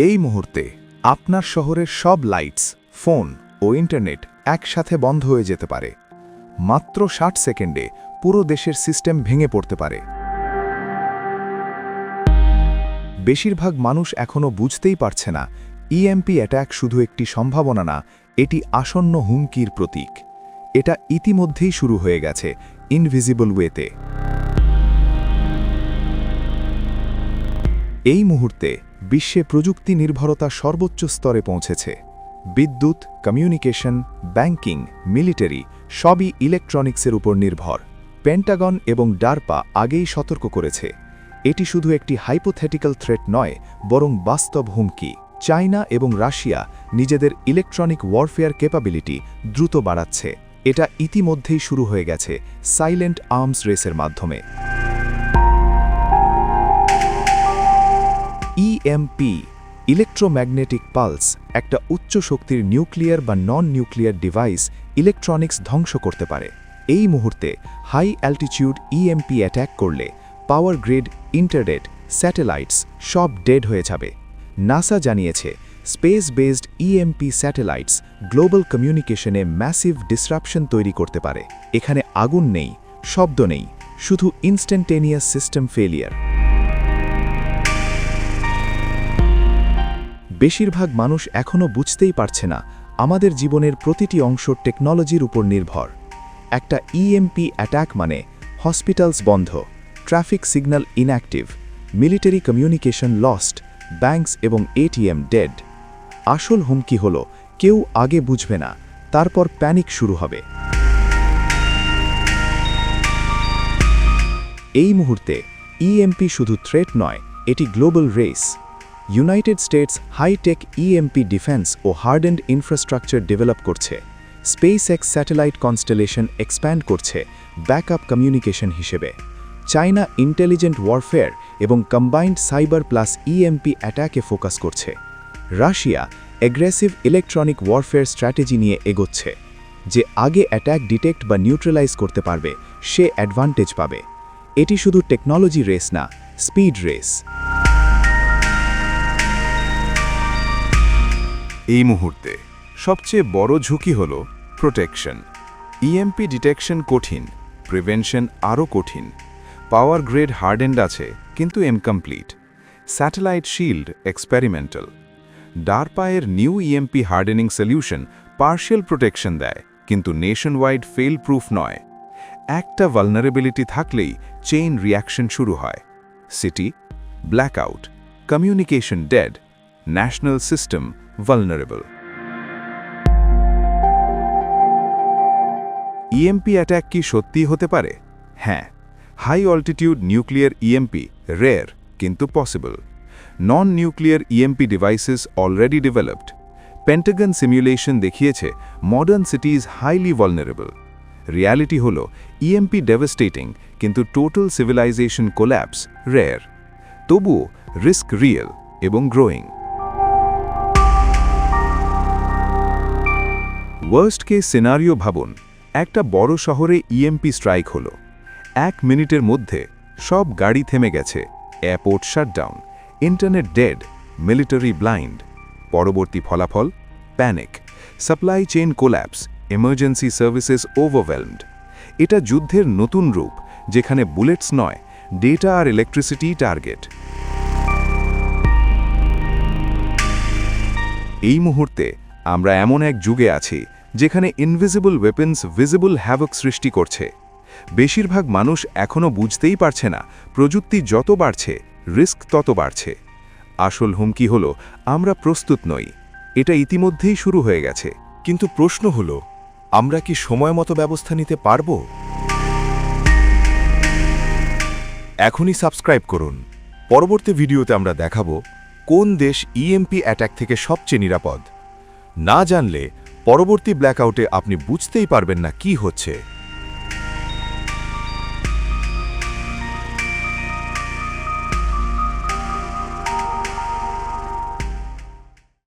এই মুহূর্তে আপনার শহরের সব লাইটস, ফোন ও ইন্টারনেট একসাথে বন্ধ হয়ে যেতে পারে। মাত্র 60 সেকেন্ডে পুরো দেশের সিস্টেম ভেঙে পড়তে পারে। বেশিরভাগ মানুষ এখনও বুঝতেই পারছে না, ইএমপি অ্যাটাক শুধু একটি সম্ভাবনা না, এটি আসন্ন হুমকির প্রতীক। এটা ইতিমধ্যেই শুরু হয়ে গেছে ইনভিজিবল ওয়েতে। এই মুহূর্তে বিশ্বে প্রযুক্তি নির্ভরতা সর্বোচ্চ স্তরে পৌঁছেছে। বিদ্যুৎ, কমিউনিকেশন, ব্যাংকিং, মিলিটারি সবই ইলেকট্রনিক্সের উপর নির্ভর। পেন্টাগন এবং ডারপা আগেই সতর্ক করেছে, এটি শুধু একটি হাইপোথেটিক্যাল থ্রেট নয়, বরং বাস্তব হুমকি। চায়না এবং রাশিয়া নিজেদের ইলেকট্রনিক ওয়ারফেয়ার ক্যাপাবিলিটি দ্রুত বাড়াচ্ছে। এটা ইতিমধ্যেই শুরু হয়ে গেছে সাইলেন্ট আর্মস রেসের মাধ্যমে। ইএমপি, ইলেকট্রোম্যাগনেটিক পালস, একটা উচ্চ শক্তির নিউক্লিয়ার বা নন নিউক্লিয়ার ডিভাইস ইলেকট্রনিক্স ধ্বংস করতে পারে। এই মুহূর্তে হাই অ্যালটিটিউড ইএমপি অ্যাট্যাক করলে পাওয়ার গ্রিড, ইন্টারনেট, স্যাটেলাইটস সব ডেড হয়ে যাবে। নাসা জানিয়েছে, space based EMP satellites global কমিউনিকেশনে ম্যাসিভ ডিসরাপশন তৈরি করতে পারে। এখানে আগুন নেই, শব্দ নেই, শুধু ইনস্ট্যান্টেনিয়াস সিস্টেম ফেলিয়ার। বেশিরভাগ মানুষ এখনও বুঝতেই পারছে না, আমাদের জীবনের প্রতিটি অংশ টেকনোলজির উপর নির্ভর। একটা ইএমপি অ্যাটাক মানে হসপিটালস বন্ধ, traffic signal inactive, military communication lost, banks এবং এটিএম ডেড। আসল হুমকি হলো কেউ আগে বুঝবে না, তারপর প্যানিক শুরু হবে। এই মুহূর্তে ইএমপি শুধু থ্রেট নয়, এটি global race. United States high tech EMP defence ও হার্ডেন্ড ইনফ্রাস্ট্রাকচার ডেভেলপ করছে। স্পেসএক্স স্যাটেলাইট কনস্টেলেশন এক্সপ্যান্ড করছে ব্যাকআপ কমিউনিকেশন হিসেবে। চায়না ইন্টেলিজেন্ট ওয়ারফেয়ার এবং কম্বাইন্ড সাইবার প্লাস ইএমপি অ্যাটাকে ফোকাস করছে। Russia aggressive electronic warfare strategy নিয়ে এগোচ্ছে। যে আগে অ্যাটাক ডিটেক্ট বা নিউট্রালাইজ করতে পারবে, সে অ্যাডভান্টেজ পাবে। এটি শুধু টেকনোলজি রেস না, স্পিড রেস। এই মুহূর্তে সবচেয়ে বড় ঝুঁকি হল প্রোটেকশন। ইএমপি ডিটেকশন কঠিন, প্রিভেনশন আরও কঠিন। পাওয়ার গ্রেড হার্ডেন্ড আছে, কিন্তু ইনকমপ্লিট। Satellite shield experimental. ডারপায়ের new EMP hardening solution partial protection দেয়, কিন্তু নেশন ওয়াইড ফেল প্রুফ নয়। একটা ভালনারেবিলিটি থাকলেই চেইন রিয়াকশন শুরু হয়। City blackout, communication dead, national system vulnerable. EMP attack কি সত্যি হতে পারে? হ্যাঁ, high altitude nuclear EMP rare কিন্তু possible. Non nuclear EMP devices already developed. Pentagon simulation দেখিয়েছে modern cities highly vulnerable. Reality হল ইএমপি ডেভাস্টেটিং, কিন্তু টোটাল সিভিলাইজেশন কোল্যাপস রেয়ার। তবুও রিস্ক রিয়েল এবং গ্রোয়িং। ওয়ার্স্ট কেস সিনারিও ভাবুন, একটা বড় শহরে ইএমপি স্ট্রাইক হলো। 1 মিনিটের মধ্যে সব গাড়ি থেমে গেছে, airport shutdown, internet dead, military blind. পরবর্তী ফলাফল panic, supply chain collapse, emergency services overwhelmed. এটা যুদ্ধের নতুন রূপ, যেখানে বুলেটস নয়, ডেটা আর ইলেকট্রিসিটি টার্গেট। এই মুহূর্তে আমরা এমন এক যুগে আছি যেখানে ইনভিজিবল ওয়েপন্স ভিজিবল হ্যাভক সৃষ্টি করছে। বেশিরভাগ মানুষ এখনও বুঝতেই পারছে না, প্রযুক্তি যত বাড়ছে রিস্ক তত বাড়ছে। আসল হুমকি হল আমরা প্রস্তুত নই। এটা ইতিমধ্যেই শুরু হয়ে গেছে। কিন্তু প্রশ্ন হল, আমরা কি সময় মতো ব্যবস্থা নিতে পারব? এখনই সাবস্ক্রাইব করুন। পরবর্তী ভিডিওতে আমরা দেখাবো কোন দেশ ইএমপি অ্যাটাক থেকে সবচেয়ে নিরাপদ। না জানলে পরবর্তী ব্ল্যাকআউটে আপনি বুঝতেই পারবেন না কি হচ্ছে।